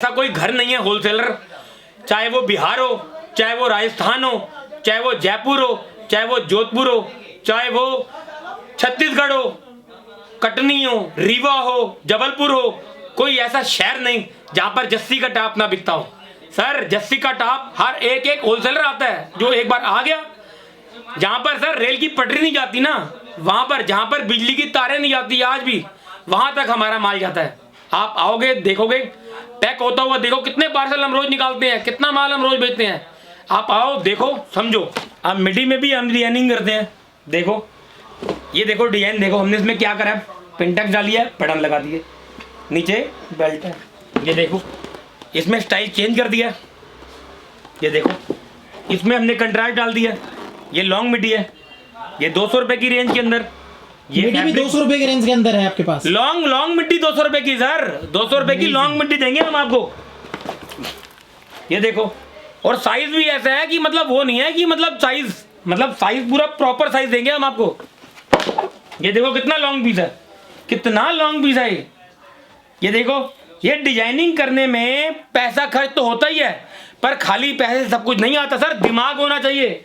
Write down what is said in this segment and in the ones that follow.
ऐसा कोई घर नहीं है होलसेलर, चाहे वो बिहार हो, चाहे वो राजस्थान हो, चाहे वो जयपुर हो, चाहे वो जोधपुर हो, चाहे वो छत्तीसगढ़ हो, कटनी हो, रीवा हो, जबलपुर हो, कोई ऐसा शहर नहीं जहां पर जस्सी का टॉप ना बिकता हो। सर जस्सी का टॉप हर एक एक होलसेलर आता है जो एक बार आ गया, जहां पर सर रेल की पटरी नहीं जाती ना, वहां पर जहां पर बिजली की तारें नहीं जाती आज भी, वहां तक हमारा माल जाता है। आप आओगे देखोगे पैक होता हुआ, देखो कितने पार्सल हम रोज निकालते हैं, कितना माल हम रोज बेचते हैं। आप आओ देखो समझो। अब मिडी में भी हम डिजाइनिंग करते हैं। देखो ये देखो डिजाइन, देखो हमने इसमें क्या करा है, पिंटेक्स डाली है, बटन लगा दिए, नीचे बेल्ट है। ये देखो इसमें स्टाइल चेंज कर दिया। ये देखो इसमें हमने कंट्रास्ट डाल दिया। ये लॉन्ग मिडी है, ये 200 रुपए की रेंज के अंदर। ये मिडी भी 200 रुपए के रेंज के अंदर है आपके पास। लॉन्ग मिड्डी 200 रुपए की सर, 200 रुपए की लॉन्ग मिड्डी देंगे हम आपको। ये देखो, और साइज भी ऐसा है कि मतलब वो नहीं है कि मतलब साइज पूरा प्रॉपर साइज देंगे हम आपको। ये देखो कितना लॉन्ग पीस है, कितना लॉन्ग पीस है ये देखो। ये डिजाइनिंग करने में पैसा खर्च तो होता ही है, पर खाली पैसे से सब कुछ नहीं आता सर, दिमाग होना चाहिए।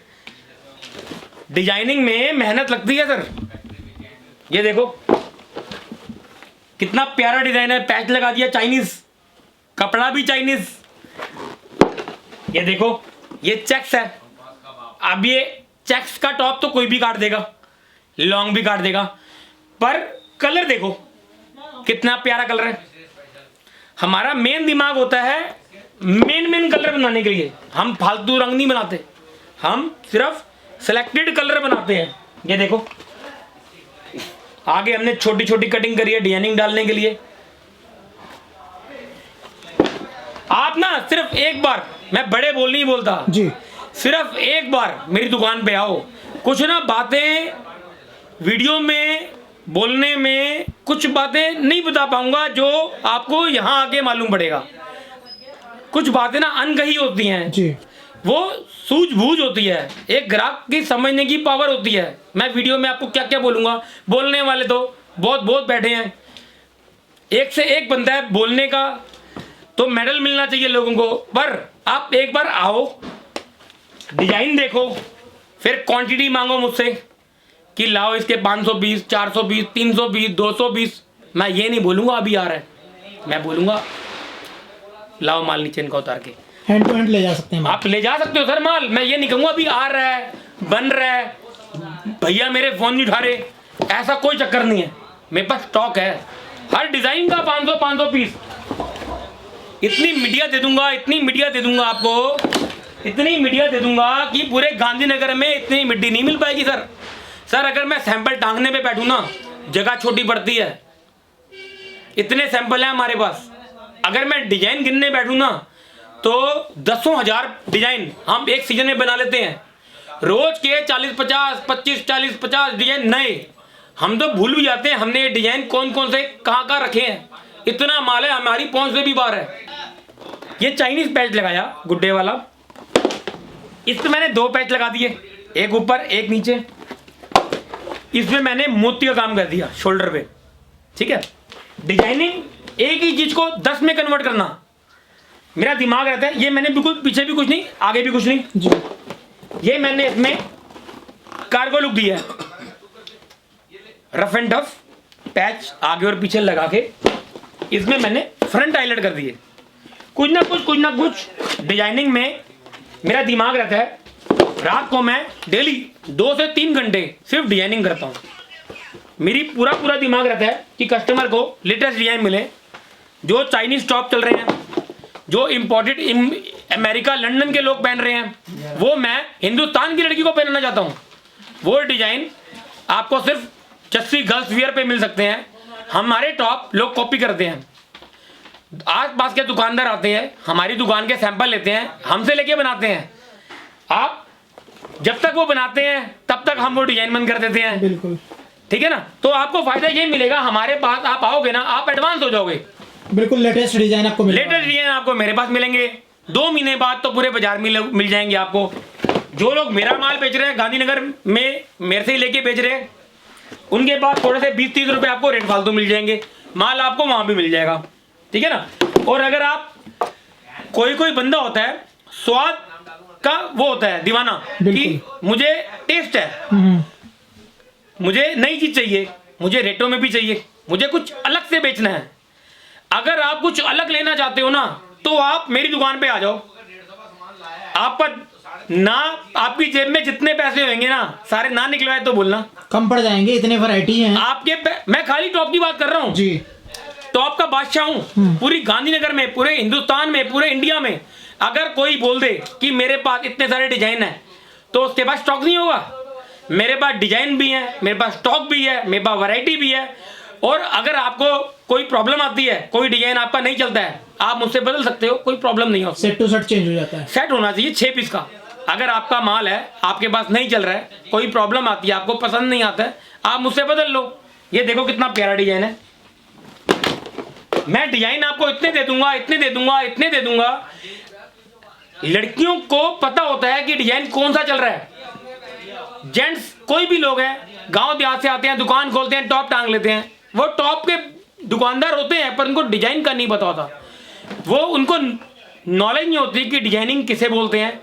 डिजाइनिंग में मेहनत लगती है सर। ये देखो कितना प्यारा डिजाइन है, पैच लगा दिया चाइनीज, कपड़ा भी चाइनीज। ये देखो ये चेक्स है। अब ये चेक्स का टॉप तो कोई भी काट देगा, लॉन्ग भी काट देगा, पर कलर देखो कितना प्यारा कलर है। हमारा मेन दिमाग होता है मेन कलर बनाने के लिए। हम फालतू रंग नहीं बनाते, हम सिर्फ सिलेक्टेड कलर बनाते हैं। ये देखो आगे हमने छोटी छोटी कटिंग करी है डिजाइनिंग डालने के लिए। आप ना सिर्फ एक बार, मैं बड़े बोल नहीं बोलता जी, सिर्फ एक बार मेरी दुकान पे आओ। कुछ ना बातें वीडियो में बोलने में कुछ बातें नहीं बता पाऊंगा जो आपको यहाँ आके मालूम पड़ेगा। कुछ बातें ना अनकही होती हैं जी, वो सूझबूझ होती है, एक ग्राहक की समझने की पावर होती है। मैं वीडियो में आपको क्या क्या बोलूंगा, बोलने वाले तो बहुत बैठे हैं, एक से एक बंदा है बोलने का, तो मेडल मिलना चाहिए लोगों को। पर आप एक बार आओ, डिजाइन देखो, फिर क्वांटिटी मांगो मुझसे कि लाओ इसके 500 पीस, 400 पीस, 300 पीस, 200 पीस। मैं ये नहीं बोलूंगा अभी आ रहा है, मैं बोलूंगा लाओ माल नीचे इनका उतार के हैंड टू हैंड ले जा सकते हैं। आप ले जा सकते हो सर माल। मैं ये नहीं कहूंगा अभी आ रहा है, बन रहा है, भैया मेरे फोन नहीं उठा रहे, ऐसा कोई चक्कर नहीं है। मेरे पास स्टॉक है हर डिजाइन का 500 पीस। इतनी मीडिया दे दूंगा, इतनी मीडिया दे दूंगा आपको, इतनी मीडिया दे दूंगा कि पूरे गांधीनगर में इतनी मिट्टी नहीं मिल पाएगी सर। सर अगर मैं सैंपल टांगने पे बैठूं ना, जगह छोटी पड़ती है, इतने सैंपल हैं हमारे पास। अगर मैं डिजाइन गिनने बैठूं ना तो 10,000 डिजाइन हम एक सीजन में बना लेते हैं। रोज के 40-50 डिजाइन नए। हम तो भूल भी जाते हैं हमने ये डिजाइन कौन कौन से कहाँ रखे हैं। इतना माल है, हमारी पहुंच से भी बाहर है। ये चाइनीज पैच लगाया गुड्डे वाला, इस पे मैंने 2 पैच लगा दिए, एक ऊपर एक नीचे। इसमें मैंने मोती का काम कर दिया शोल्डर पे, ठीक है। डिजाइनिंग एक ही चीज को 10 में कन्वर्ट करना मेरा दिमाग रहता है। ये मैंने बिल्कुल पीछे भी कुछ नहीं, आगे भी कुछ नहीं जी। ये मैंने इसमें कार्गो लुक दिया है, रफ एंड टफ पैच आगे और पीछे लगा के इसमें मैंने फ्रंट हाईलाइट कर दिए। कुछ ना कुछ डिजाइनिंग में मेरा दिमाग रहता है। रात को मैं डेली 2 से 3 घंटे सिर्फ डिजाइनिंग करता हूँ। मेरी पूरा दिमाग रहता है कि कस्टमर को लेटेस्ट डिजाइन मिले। जो चाइनीज टॉप चल रहे हैं, जो इम्पोर्टेड अमेरिका लंदन के लोग पहन रहे हैं, वो मैं हिंदुस्तान की लड़की को पहनना चाहता हूँ। वो डिजाइन आपको सिर्फ जस्सी गर्ल्स वियर पे मिल सकते हैं। हमारे टॉप लोग कॉपी करते हैं, आस पास के दुकानदार आते हैं, हमारी दुकान के सैंपल लेते हैं, हमसे लेके बनाते हैं। आप जब तक वो बनाते हैं तब तक हम वो डिजाइन बंद कर देते हैं, बिल्कुल ठीक है ना। तो आपको फायदा ये मिलेगा, हमारे पास आप आओगे ना, आप एडवांस हो जाओगे। बिल्कुल लेटेस्ट डिजाइन आपको मिलेगा। लेटेस्ट डिजाइन आपको मेरे पास मिलेंगे। 2 महीने बाद तो पूरे बाजार में मिल जाएंगे आपको। जो लोग मेरा माल बेच रहे हैं गांधीनगर में, मेरे से ही लेके बेच रहे हैं, उनके पास थोड़े से 20-30 रुपए आपको रेट फालतू मिल जाएंगे। माल आपको वहां भी मिल जाएगा, ठीक है ना। और अगर आप कोई कोई बंदा होता है स्वाद का वो होता है दीवाना कि बिल्कुल। मुझे टेस्ट है, हम्म, मुझे नई चीज चाहिए, मुझे रेटों में भी चाहिए, मुझे कुछ अलग से बेचना है। अगर आप कुछ अलग लेना चाहते हो ना तो आप मेरी दुकान पे आ जाओ। आपका ना आपकी जेब में जितने पैसे होंगे ना सारे ना निकलवाए तो बोलना। कम पड़ जाएंगे, इतने वैरायटी हैं। मैं खाली टॉप की बात कर रहा हूँ, जी। टॉप का बादशाह हूँ पूरी गांधीनगर में, पूरे हिंदुस्तान में, पूरे इंडिया में। अगर कोई बोल दे कि मेरे पास इतने सारे डिजाइन है तो उसके पास स्टॉक नहीं होगा। मेरे पास डिजाइन भी है, मेरे पास स्टॉक भी है, मेरे पास वैरायटी भी है। और अगर आपको कोई प्रॉब्लम आती है, कोई डिजाइन आपका नहीं चलता है, आप मुझसे बदल सकते हो, कोई प्रॉब्लम नहीं हो। सेट टू सेट चेंज हो जाता है। सेट होना चाहिए 6 पीस का। अगर आपका माल है, आपके पास नहीं चल रहा है, कोई प्रॉब्लम आती है, आपको पसंद नहीं आता है, आप मुझसे बदल लो। ये देखो कितना प्यारा डिजाइन है। मैं डिजाइन आपको इतने दे दूंगा, इतने दे दूंगा, इतने दे दूंगा। लड़कियों को पता होता है कि डिजाइन कौन सा चल रहा है। जेंट्स कोई भी लोग हैं गांव देहात से आते हैं, दुकान खोलते हैं, टॉप टांग लेते हैं। वो टॉप के दुकानदार होते हैं पर उनको डिजाइन का नहीं पता होता। वो उनको नॉलेज नहीं होती कि डिजाइनिंग किसे बोलते हैं।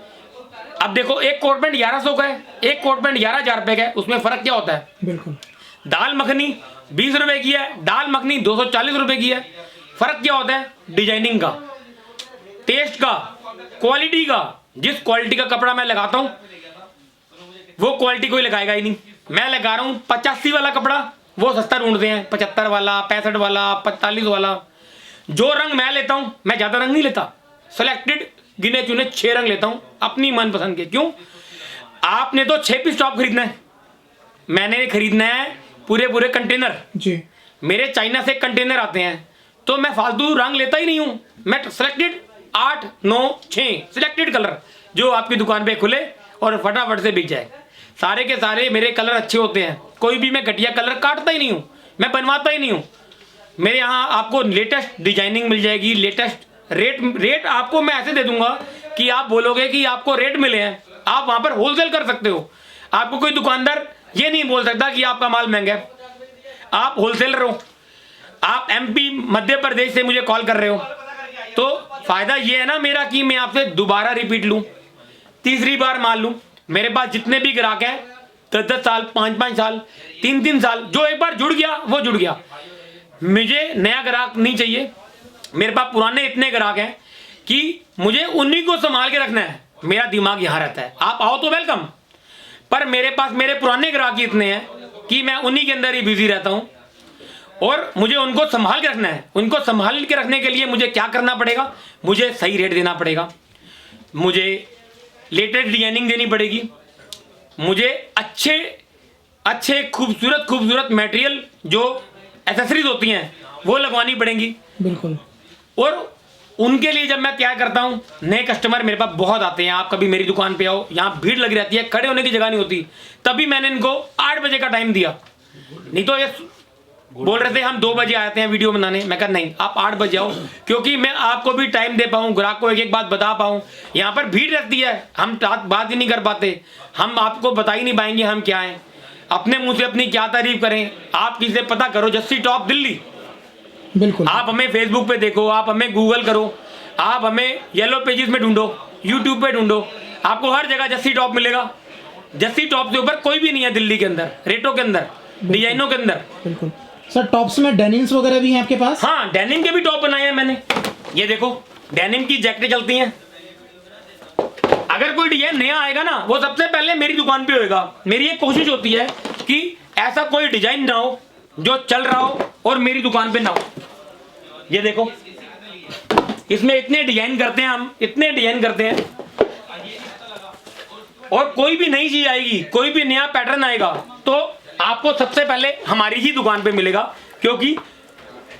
अब देखो एक कोट पैंट 1100 का है, एक कोट पैंट 11,000 रुपए का है, उसमें फर्क क्या होता है? बिल्कुल। दाल मखनी 20 रुपए की है, दाल मखनी 240 रुपए की है। फर्क क्या होता है? डिजाइनिंग का, टेस्ट का, क्वालिटी का। जिस क्वालिटी का कपड़ा मैं लगाता हूं वो क्वालिटी कोई लगाएगा ही नहीं। मैं लगा रहा हूं 85 वाला कपड़ा, वो सस्ता ढूंढते हैं 75 वाला, 65 वाला, 45 वाला। जो रंग मैं लेता हूं, मैं ज्यादा रंग नहीं लेता, सिलेक्टेड गिने चुने 6 रंग लेता हूं अपनी मनपसंद के। क्यों? आपने तो 6 पीस टॉप खरीदना है, मैंने खरीदना है पूरे पूरे कंटेनर। जी। मेरे चाइना से कंटेनर आते हैं तो मैं फालतू रंग लेता ही नहीं हूं। मैं सिलेक्टेड 8, 9, 6 सिलेक्टेड कलर जो आपकी दुकान पे खुले और फटाफट से बिक जाए। सारे के सारे मेरे कलर अच्छे होते हैं, कोई भी मैं घटिया कलर काटता ही नहीं हूं, मैं बनवाता ही नहीं हूं। मेरे यहाँ आपको लेटेस्ट डिजाइनिंग मिल जाएगी, लेटेस्ट रेट आपको मैं ऐसे दे दूंगा कि आप बोलोगे कि आपको रेट मिले हैं। आप वहां पर होलसेल कर सकते हो। आपको कोई दुकानदार ये नहीं बोल सकता कि आपका माल महंगा है। आप होलसेलर हो, आप MP मध्य प्रदेश से मुझे कॉल कर रहे हो, तो फायदा ये है ना मेरा कि मैं आपसे दोबारा रिपीट लूं, तीसरी बार माल लूं। मेरे पास जितने भी ग्राहक हैं 10-10 साल, 5-5 साल, 3-3 साल, जो एक बार जुड़ गया वो जुड़ गया। मुझे नया ग्राहक नहीं चाहिए। मेरे पास पुराने इतने ग्राहक हैं कि मुझे उन्हीं को संभाल के रखना है। मेरा दिमाग यहाँ रहता है। आप आओ तो वेलकम, पर मेरे पास मेरे पुराने ग्राहक ही इतने हैं कि मैं उन्हीं के अंदर ही बिजी रहता हूँ और मुझे उनको संभाल के रखना है। उनको संभाल के रखने के लिए मुझे क्या करना पड़ेगा? मुझे सही रेट देना पड़ेगा, मुझे लेटेस्ट डिजाइनिंग देनी पड़ेगी, मुझे अच्छे खूबसूरत मटेरियल जो एसेसरीज होती हैं वो लगवानी पड़ेंगी। बिल्कुल। और उनके लिए जब मैं तैयार करता हूं, नए कस्टमर मेरे पास बहुत आते हैं। आप कभी मेरी दुकान पे आओ, यहाँ भीड़ लगी रहती है, खड़े होने की जगह नहीं होती। तभी मैंने इनको 8 बजे का टाइम दिया। नहीं तो ये बोल रहे थे हम 2 बजे आते हैं वीडियो बनाने। मैं कहा नहीं, आप 8 बजे आओ, क्योंकि मैं आपको भी टाइम दे पाऊँ, ग्राहक को एक एक बात बता पाऊँ। यहाँ पर भीड़ रहती है, हम बात ही नहीं कर पाते, हम आपको बता ही नहीं पाएंगे हम क्या हैं। अपने मुंह से अपनी क्या तारीफ करें? आप किसी से पता करो, जस्सी टॉप दिल्ली। बिल्कुल। आप हमें फेसबुक पे देखो, आप हमें गूगल करो, आप हमें येलो पेजेस में ढूंढो, यूट्यूब पे ढूंढो, आपको हर जगह जस्सी टॉप मिलेगा। जस्सी टॉप से ऊपर कोई भी नहीं है दिल्ली के अंदर, रेटों के अंदर, डिजाइनों के अंदर। बिल्कुल सर। टॉप्स में डेनिम्स वगैरह भी हैं आपके पास? हाँ, डेनिम के भी टॉप बनाए हैं मैंने। ये देखो डेनिम की जैकेटें चलती हैं। अगर कोई डिजाइन नया आएगा ना, वो सबसे पहले मेरी दुकान पे होएगा। मेरी एक कोशिश होती है कि ऐसा कोई डिजाइन ना हो जो चल रहा हो और मेरी दुकान पे ना हो। ये देखो, इसमें इतने डिजाइन करते हैं हम, इतने डिजाइन करते हैं। और कोई भी नई चीज आएगी, कोई भी नया पैटर्न आएगा तो आपको सबसे पहले हमारी ही दुकान पे मिलेगा, क्योंकि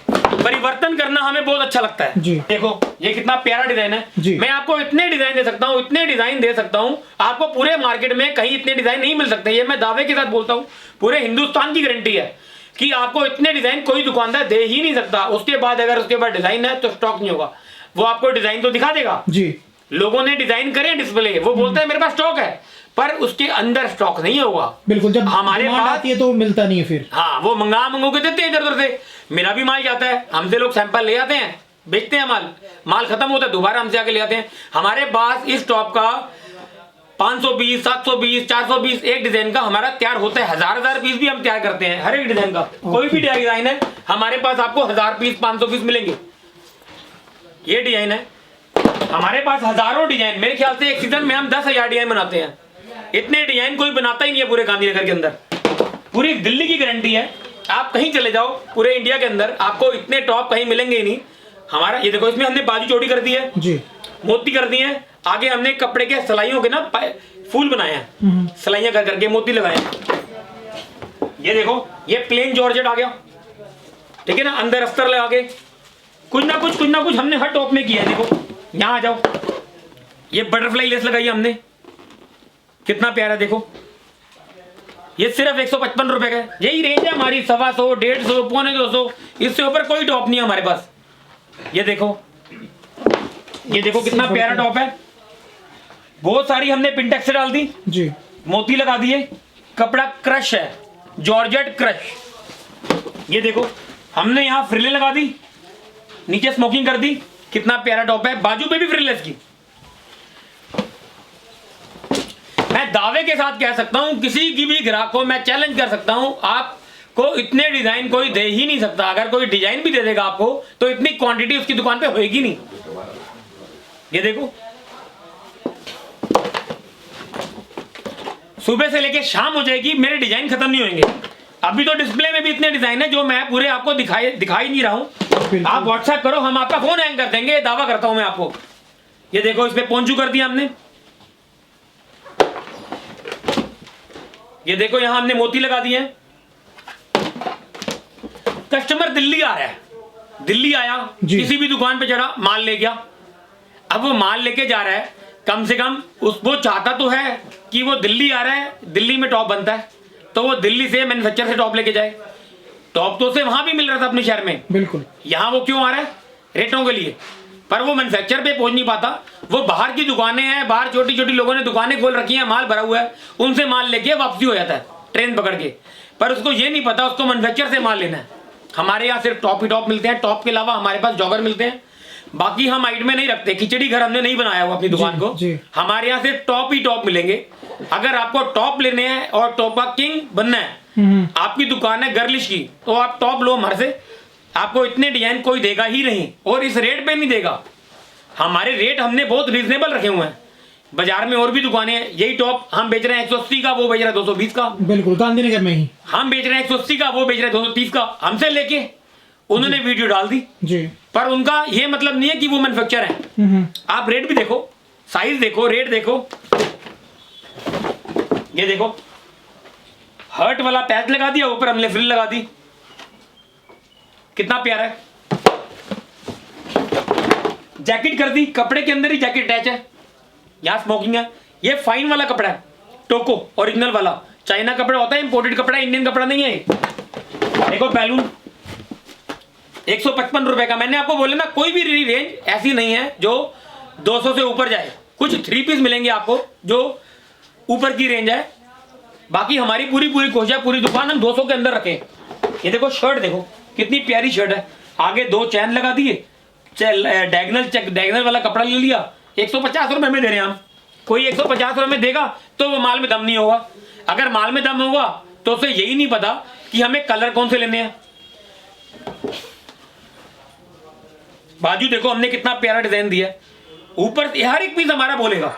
परिवर्तन करना हमें बहुत अच्छा लगता है। जी। देखो ये कितना प्यारा डिजाइन है जी। मैं आपको इतने डिजाइन दे सकता हूँ, इतने डिजाइन दे सकता हूँ, आपको पूरे मार्केट में कहीं इतने डिजाइन नहीं मिल सकते। ये मैं दावे के साथ बोलता हूँ, पूरे हिंदुस्तान की गारंटी है कि आपको इतने डिजाइन कोई दुकानदार दे ही नहीं सकता। उसके बाद अगर उसके बाद डिजाइन है तो स्टॉक नहीं होगा। वो आपको डिजाइन तो दिखा देगा, जी। लोगों ने डिजाइन करे डिस्प्ले, वो बोलते हैं मेरे पास स्टॉक है, पर उसके अंदर स्टॉक नहीं होगा। बिल्कुल। जब हमारे डिमांड पास आती है तो मिलता नहीं है फिर। हाँ, वो मंगो के देते हैं इधर उधर से। मेरा भी माल जाता है, हमसे लोग सैंपल ले आते हैं, बेचते हैं माल, माल खत्म होता है दोबारा हमसे आके ले आते हैं। हमारे पास इस टॉप का 520, 720, 420 एक डिजाइन का हमारा तैयार होता है। हजार पीस भी हम तैयार करते हैं हर एक डिजाइन का। कोई भी डिजाइन है हमारे पास आपको 1000 पीस 500 पीस मिलेंगे। ये डिजाइन है हमारे पास हजारों डिजाइन, मेरे ख्याल से एक सीजन में हम 10,000 डिजाइन बनाते हैं। इतने डिजाइन कोई बनाता ही नहीं है पूरे गांधीनगर के अंदर। पूरी दिल्ली की गारंटी है, आप कहीं चले जाओ पूरे इंडिया के अंदर आपको इतने टॉप कहीं मिलेंगे ही नहीं। हमारा ये देखो, इसमें हमने बाजू चौड़ी कर दी है जी, मोती कर दिए हैं, आगे हमने कपड़े के सिलाइयों के ना फूल बनाए हैं, सिलाइयां कर करके मोती लगाए हैं। ये देखो ये प्लेन जॉर्जेट आ गया, ठीक है ना, अंदर अस्तर लगा के कुछ ना कुछ हमने हर टॉप में किया है। देखो यहाँ आ जाओ, ये बटरफ्लाई लेस लगाई है हमने, कितना प्यारा। देखो ये सिर्फ 155 रुपए का है। यही रेंज है हमारी, 125, 150, 250, इससे ऊपर कोई टॉप नहीं है हमारे पास। ये देखो कितना प्यारा टॉप है। बहुत सारी हमने पिंटेक्स से डाल दी जी, मोती लगा दिए, कपड़ा क्रश है, जॉर्जेट क्रश। ये देखो हमने यहाँ फ्रिले लगा दी, नीचे स्मोकिंग कर दी, कितना प्यारा टॉप है। बाजू पे भी फ्रिलेस की। मैं दावे के साथ कह सकता हूं, किसी की भी ग्राहक को मैं चैलेंज कर सकता हूं, आपको इतने डिजाइन कोई दे ही नहीं सकता। अगर कोई डिजाइन भी दे देगा आपको तो इतनी क्वांटिटी उसकी दुकान पे होएगी नहीं। ये देखो सुबह से लेके शाम हो जाएगी, मेरे डिजाइन खत्म नहीं होंगे। अभी तो डिस्प्ले में भी इतने डिजाइन है जो मैं पूरे आपको दिखाई नहीं रहा हूं। आप व्हाट्सएप करो, हम आपका फोन हैंग कर देंगे, दावा करता हूं मैं आपको। ये देखो इसमें पोंचू कर दिया हमने। ये देखो यहां हमने मोती लगा दिए हैं। कस्टमर दिल्ली आ रहा है, दिल्ली आया, किसी भी दुकान पे चढ़ा, माल ले गया। अब वो माल लेके जा रहा है, कम से कम वो चाहता तो है कि वो दिल्ली आ रहा है, दिल्ली में टॉप बनता है, तो वो दिल्ली से मैन्युफैक्चर से टॉप लेके जाए। टॉप तो उसे वहां भी मिल रहा था अपने शहर में, बिल्कुल। यहाँ वो क्यों आ रहा है? रेटों के लिए। पर वो मैन्युफैक्चर पे पहुंच नहीं पाता। वो बाहर की दुकानें हैं, बाहर छोटी छोटी लोगों ने दुकानें खोल रखी हैं, माल भरा हुआ है, उनसे माल लेके वापसी हो जाता है ट्रेन पकड़ के। पर उसको ये नहीं पता उसको मैन्युफैक्चर से माल लेना है। हमारे यहाँ सिर्फ टॉप ही टॉप मिलते हैं। टॉप के अलावा हमारे पास जॉगर मिलते हैं। बाकी हम आइट में नहीं रखते, खिचड़ी घर हमने नहीं बनाया हुआ अपनी दुकान को। हमारे यहाँ सिर्फ टॉप ही टॉप मिलेंगे। अगर आपको टॉप लेने हैं और टॉप का किंग बनना है, आपकी दुकान है गर्लिश की, तो आप टॉप लो हमारे से। आपको इतने डिजाइन कोई देगा ही नहीं, और इस रेट पे नहीं देगा। हमारे रेट हमने बहुत रीजनेबल रखे हुए हैं। बाजार में और भी दुकानें हैं, यही टॉप हम बेच रहे हैं 180 का, वो बेच रहा है 220 का। बिल्कुल, गांधीनगर में ही हम बेच रहे हैं 180 का, वो बेच रहे हैं 230 का। हमसे लेके उन्होंने वीडियो डाल दी जी, पर उनका ये मतलब नहीं है कि वो मैन्युफैक्चर है। आप रेट भी देखो, साइज देखो, रेट देखो। ये देखो हर्ट वाला पैच लगा दिया, ऊपर हमने फ्रिल लगा दी, कितना प्यारा है। जैकेट कर दी, कपड़े के अंदर ही जैकेट अटैच है, यहां स्मोकिंग है। ये फाइन वाला कपड़ा है, टोको ओरिजिनल वाला। चाइना कपड़ा होता है, इंपोर्टेड कपड़ा, इंडियन कपड़ा नहीं है। देखो बैलून 155 रुपए का। मैंने आपको बोला ना, कोई भी रेंज ऐसी नहीं है जो 200 से ऊपर जाए। कुछ 3 पीस मिलेंगे आपको जो ऊपर की रेंज है। बाकी हमारी पूरी कोशिश है, पूरी दुकान हम 200 के अंदर रखें। ये देखो शर्ट, देखो कितनी प्यारी शर्ट है। आगे 2 चैन लगा दिए, डायगनल वाला कपड़ा ले लिया। 150 रुपए में दे रहे हैं हम। कोई 150 रुपए में देगा तो वो माल में दम नहीं होगा। अगर माल में दम होगा तो उसे यही नहीं पता कि हमें कलर कौन से लेने हैं। बाजू देखो हमने कितना प्यारा डिजाइन दिया है। ऊपर हर एक पीस हमारा बोलेगा।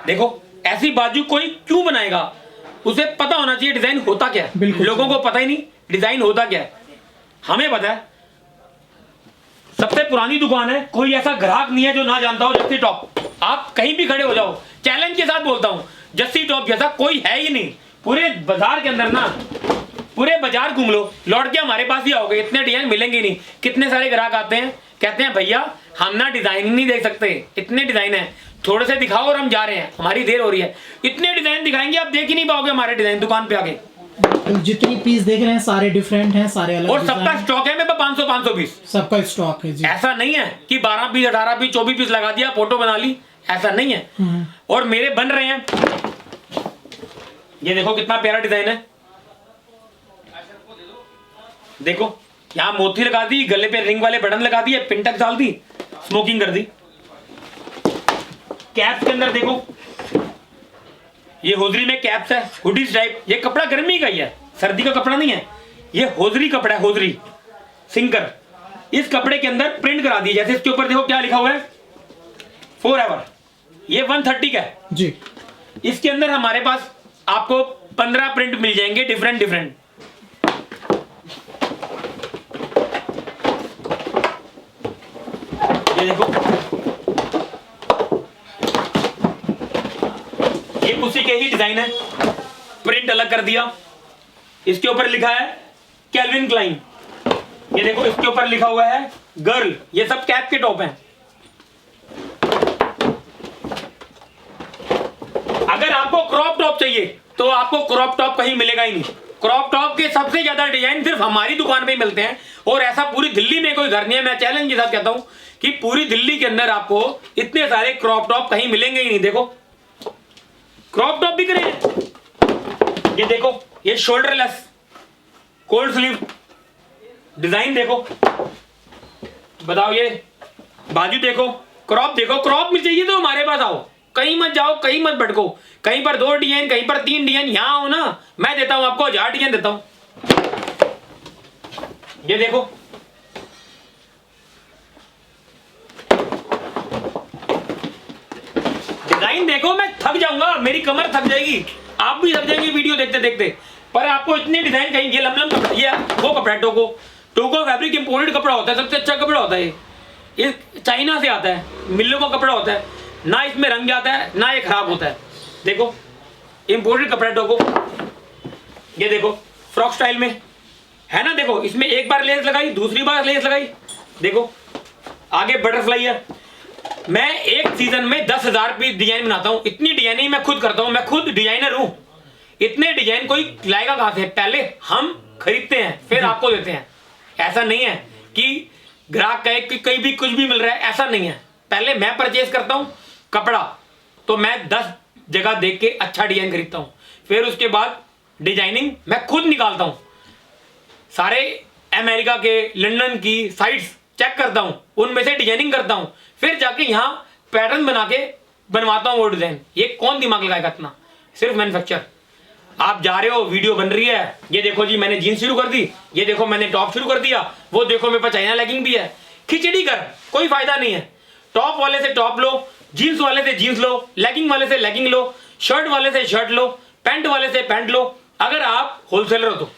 देखो ऐसी बाजू कोई क्यों बनाएगा, उसे पता होना चाहिए डिजाइन होता क्या है। लोगों को पता ही नहीं डिजाइन होता क्या है, हमें पता है। सबसे पुरानी दुकान है, कोई ऐसा ग्राहक नहीं है जो ना जानता हो जस्सी टॉप। आप कहीं भी खड़े हो जाओ, चैलेंज के साथ बोलता हूं, जस्सी टॉप जैसा कोई है ही नहीं। पूरे बाजार के अंदर ना, पूरे बाजार घूम लो, लौट के हमारे पास ही आओगे, इतने डिजाइन मिलेंगे नहीं। कितने सारे ग्राहक आते हैं, कहते हैं भैया हम ना डिजाइन ही नहीं देख सकते, इतने डिजाइन है, थोड़े से दिखाओ और हम जा रहे हैं, हमारी देर हो रही है। इतने डिजाइन दिखाएंगे आप देख ही नहीं पाओगे हमारे डिजाइन दुकान पे आगे। तो जितनी पीस देख रहे हैं सारे डिफरेंट हैं, सारे अलग, और सबका स्टॉक है मेरे पास 500 पीस सबका स्टॉक है जी। ऐसा नहीं है कि 12 पीस 18 पीस 24 पीस लगा दिया, फोटो बना ली, ऐसा नहीं है। और मेरे बन रहे हैं। ये देखो कितना प्यारा डिजाइन है। देखो यहाँ मोती लगा दी, गले पे रिंग वाले बटन लगा दिए, पिन टक डाल दी, स्मोकिंग कर दी। कैप्स के अंदर देखो, ये होजरी में कैप्स है, हुडीज टाइप। ये कपड़ा गर्मी का ही है, सर्दी का कपड़ा नहीं है, ये होजरी कपड़ा है, होजरी सिंकर। इस कपड़े के अंदर प्रिंट करा दी, जैसे इसके ऊपर देखो क्या लिखा हुआ है, फॉरएवर। ये 130 का है जी। इसके अंदर हमारे पास आपको 15 प्रिंट मिल जाएंगे, डिफरेंट डिफरेंट। ये देखो, ये उसी के ही डिजाइन है, प्रिंट अलग कर दिया। इसके ऊपर लिखा है कैल्विन क्लाइन। ये देखो, इसके ऊपर लिखा हुआ है गर्ल। ये सब कैप के टॉप हैं। अगर आपको क्रॉप टॉप चाहिए तो आपको क्रॉप टॉप कहीं मिलेगा ही नहीं। क्रॉप टॉप के सबसे ज्यादा डिजाइन सिर्फ हमारी दुकान पे ही मिलते हैं, और ऐसा पूरी दिल्ली में कोई घर नहीं है। मैं चैलेंज के साथ कहता हूं कि पूरी दिल्ली के अंदर आपको इतने सारे क्रॉप टॉप कहीं मिलेंगे ही नहीं। देखो, क्रॉप टॉप बिक रहे हैं। ये देखो, ये शोल्डरलेस कोल्ड स्लीव डिजाइन देखो। बताओ, ये बाजू देखो, क्रॉप देखो। क्रॉप में चाहिए तो हमारे पास आओ, कहीं मत जाओ, कहीं मत भटको। कहीं पर 2 डिजाइन, कहीं पर 3 डिजाइन। यहां हो ना, मैं देता हूं आपको 1000 डिजाइन देता हूं। ये देखो, डिजाइन देखो, मैं थक जाऊंगा, मेरी कमर थक जाएगी, आप भी थक जाएंगे वीडियो देखते देखते। पर आपको इतने डिजाइन कहीं, ये लमलम कपड़ा, ये वो कपड़ा टोको। टोको फैब्रिक इंपोर्टेड कपड़ा होता है, सबसे अच्छा कपड़ा होता है ये चाइना से आता है, मिलों का कपड़ा होता है। ना इसमें रंग जाता है, ना ये खराब होता है। देखो, इंपोर्टेड कपड़ा टोको। ये देखो, फ्रॉक स्टाइल में है ना। देखो, इसमें एक बार लेस लगाई, दूसरी बार लेस लगाई। देखो, आगे बटरफ्लाई है। मैं एक सीजन में 10,000 पीस डिजाइन बनाता हूं। इतनी डिजाइनिंग मैं खुद करता हूं, मैं खुद डिजाइनर हूं। इतने डिजाइन कोई लाएगा कहां से? पहले हम खरीदते हैं, फिर आपको देते हैं। ऐसा नहीं है कि ग्राहक कहे कि कहीं भी कुछ भी मिल रहा है, ऐसा नहीं है। पहले मैं परचेज करता हूं कपड़ा, तो मैं 10 जगह देख के अच्छा डिजाइन खरीदता हूं, फिर उसके बाद डिजाइनिंग मैं खुद निकालता हूं। सारे अमेरिका के, लंदन की साइट्स चेक करता हूं, उनमें से डिजाइनिंग करता हूं, फिर जाके यहां पैटर्न बना के बनवाता हूं वो डिजाइन। ये कौन दिमाग लगाएगा इतना? सिर्फ मैन्युफैक्चर। आप जा रहे हो, वीडियो बन रही है, ये देखो जी मैंने जीन्स शुरू कर दी, ये देखो मैंने टॉप शुरू कर दिया, वो देखो मेरे पास चाइना लेगिंग भी है। खिचड़ी कर, कोई फायदा नहीं है। टॉप वाले से टॉप लो, जीन्स वाले से जीन्स लो, लेगिंग वाले से लेगिंग लो, शर्ट वाले से शर्ट लो, पैंट वाले से पैंट लो, अगर आप होलसेलर हो तो।